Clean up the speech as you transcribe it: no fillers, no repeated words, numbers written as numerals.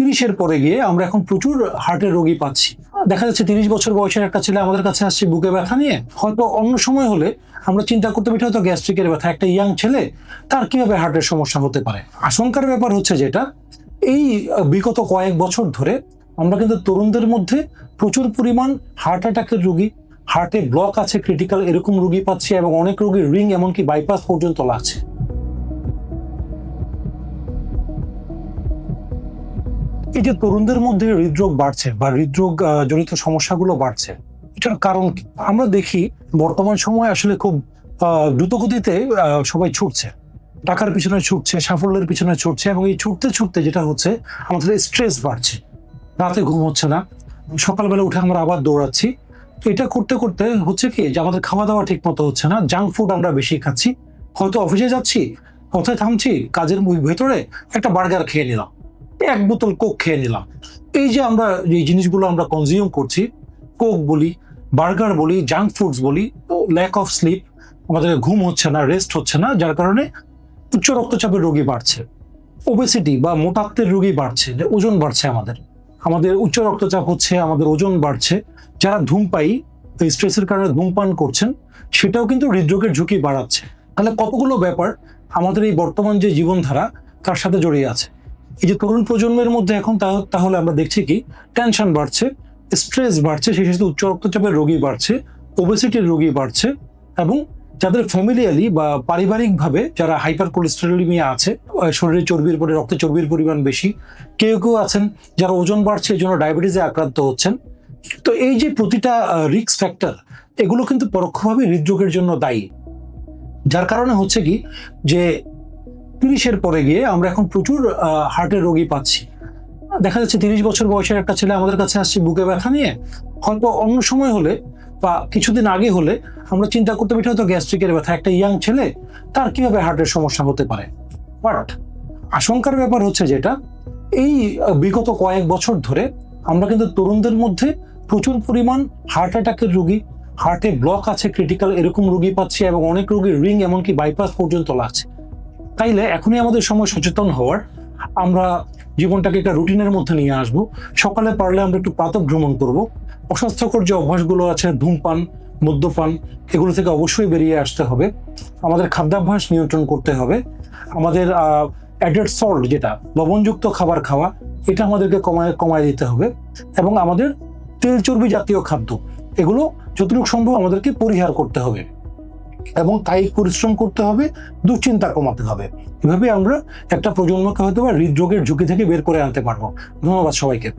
30-এর পরে গিয়ে আমরা এখন প্রচুর হার্টের রোগী পাচ্ছি। দেখা যাচ্ছে 30 বছর বয়সের একটা ছেলে আমাদের কাছে আসছে বুকে ব্যথা নিয়ে। হয়তো অন্য সময় হলে আমরা চিন্তা করতে পারি হয়তো গ্যাস্ট্রিকের ব্যথা, একটা ইয়াং ছেলে, তার কিভাবে হার্টের সমস্যা হতে পারে। আশঙ্কার ব্যাপার হচ্ছে যেটা, এই বিগত কয়েক বছর ধরে আমরা কিন্তু তরুণদের মধ্যে প্রচুর পরিমাণ হার্ট অ্যাটাকের রোগী, হার্টে ব্লক আছে ক্রিটিক্যাল এরকম রোগী পাচ্ছি, এবং অনেক রোগীর রিং এমনকি বাইপাস পর্যন্ত লাগছে। এই যে তরুণদের মধ্যে হৃদরোগ বাড়ছে বা হৃদরোগ জনিত সমস্যাগুলো বাড়ছে, এটার কারণ কি? আমরা দেখি বর্তমান সময়ে আসলে খুব দ্রুতগতিতে সবাই ছুটছে, টাকার পিছনে ছুটছে, সাফল্যের পিছনে ছুটছে, এবং এই ছুটতে ছুটতে যেটা হচ্ছে আমাদের স্ট্রেস বাড়ছে, রাতে ঘুম হচ্ছে না, সকালবেলা উঠে আমরা আবার দৌড়াচ্ছি। তো এটা করতে করতে হচ্ছে কি যে আমাদের খাওয়া দাওয়া ঠিক মতো হচ্ছে না, জাঙ্ক ফুড আমরা বেশি খাচ্ছি। হয়তো অফিসে যাচ্ছি, কোথায় থামছি, কাজের ভেতরে একটা বার্গার খেয়ে নিলাম, এক বোতল কোক খেয়ে নিলাম। এই যে আমরা এই জিনিসগুলো আমরা কনজিউম করছি, কোক বলি, বার্গার বলি, জাঙ্ক ফুডস বলি, ল্যাক অফ স্লিপ, আমাদের ঘুম হচ্ছে না, রেস্ট হচ্ছে না, যার কারণে উচ্চ রক্তচাপের রোগী বাড়ছে, ওবেসিটি বা মোটাত্বের রোগী বাড়ছে, ওজন বাড়ছে, আমাদের উচ্চ রক্তচাপ হচ্ছে, আমাদের ওজন বাড়ছে। যারা ধূমপায়ী, স্ট্রেসের কারণে ধূমপান করছেন, সেটাও কিন্তু হৃদরোগের ঝুঁকি বাড়াচ্ছে। তাহলে কতগুলো ব্যাপার আমাদের এই বর্তমান যে জীবনধারা তার সাথে জড়িয়ে আছে। এই যে তরুণ প্রজন্মের মধ্যে এখন তাহলে আমরা দেখছি কি, টেনশন বাড়ছে, স্ট্রেস বাড়ছে, সেই সাথে উচ্চ রক্তচাপের রোগী বাড়ছে, ওবেসিটির রোগী বাড়ছে, এবং যাদের ফ্যামিলিয়ালি বা পারিবারিকভাবে যারা হাইপার কোলেস্টেরোলিমিয়া আছে, শরীরে চর্বির পরে রক্তে চর্বির পরিমাণ বেশি, কেউ কেউ আছেন যারা ওজন বাড়ছে এই জন্য ডায়াবেটিসে আক্রান্ত হচ্ছেন। তো এই যে প্রতিটা রিস্ক ফ্যাক্টর, এগুলো কিন্তু পরোক্ষভাবে হৃদরোগের জন্য দায়ী। যার কারণে হচ্ছে কি যে 30-এর পরে গিয়ে আমরা এখন প্রচুর হার্টের রোগী পাচ্ছি। দেখা যাচ্ছে 30 বছর বয়সের একটা ছেলে আমাদের কাছে আসছে বুকে ব্যথা নিয়ে। হয়তো অন্য সময় হলে বা কিছুদিন আগে হলে আমরা চিন্তা করতে পারি হয়তো গ্যাস্ট্রিকের ব্যথা, একটা ইয়াং ছেলে, তার কিভাবে হার্টের সমস্যা হতে পারে। বাট আশঙ্কার ব্যাপার হচ্ছে যেটা, এই বিগত কয়েক বছর ধরে আমরা কিন্তু তরুণদের মধ্যে প্রচুর পরিমাণ হার্ট অ্যাটাকের রোগী, হার্টে ব্লক আছে ক্রিটিক্যাল এরকম রোগী পাচ্ছি, এবং অনেক রোগীর রিং এমনকি বাইপাস পর্যন্ত লাগছে। তাইলে এখনই আমাদের সময় সচেতন হওয়ার, আমরা জীবনটাকে একটা রুটিনের মধ্যে নিয়ে আসবো। সকালে পারলে আমরা একটু প্রাতঃ ভ্রমণ করব, অস্বাস্থ্যকর যে অভ্যাসগুলো আছে, ধূমপান, মদ্যপান, এগুলো থেকে অবশ্যই বেরিয়ে আসতে হবে। আমাদের খাদ্যাভ্যাস নিয়ন্ত্রণ করতে হবে। আমাদের অ্যাডেড সল্ট, যেটা লবণযুক্ত খাবার খাওয়া, এটা আমাদেরকে কমায় দিতে হবে, এবং আমাদের তেল চর্বি জাতীয় খাদ্য, এগুলো যতটুকু সম্ভব আমাদেরকে পরিহার করতে হবে, এবং কায়িক পরিশ্রম করতে হবে, দুশ্চিন্তা কমাতে হবে। এভাবে আমরা একটা প্রজন্মকে হয়তো বা হৃদরোগের ঝুঁকি থেকে বের করে আনতে পারবো। ধন্যবাদ সবাইকে।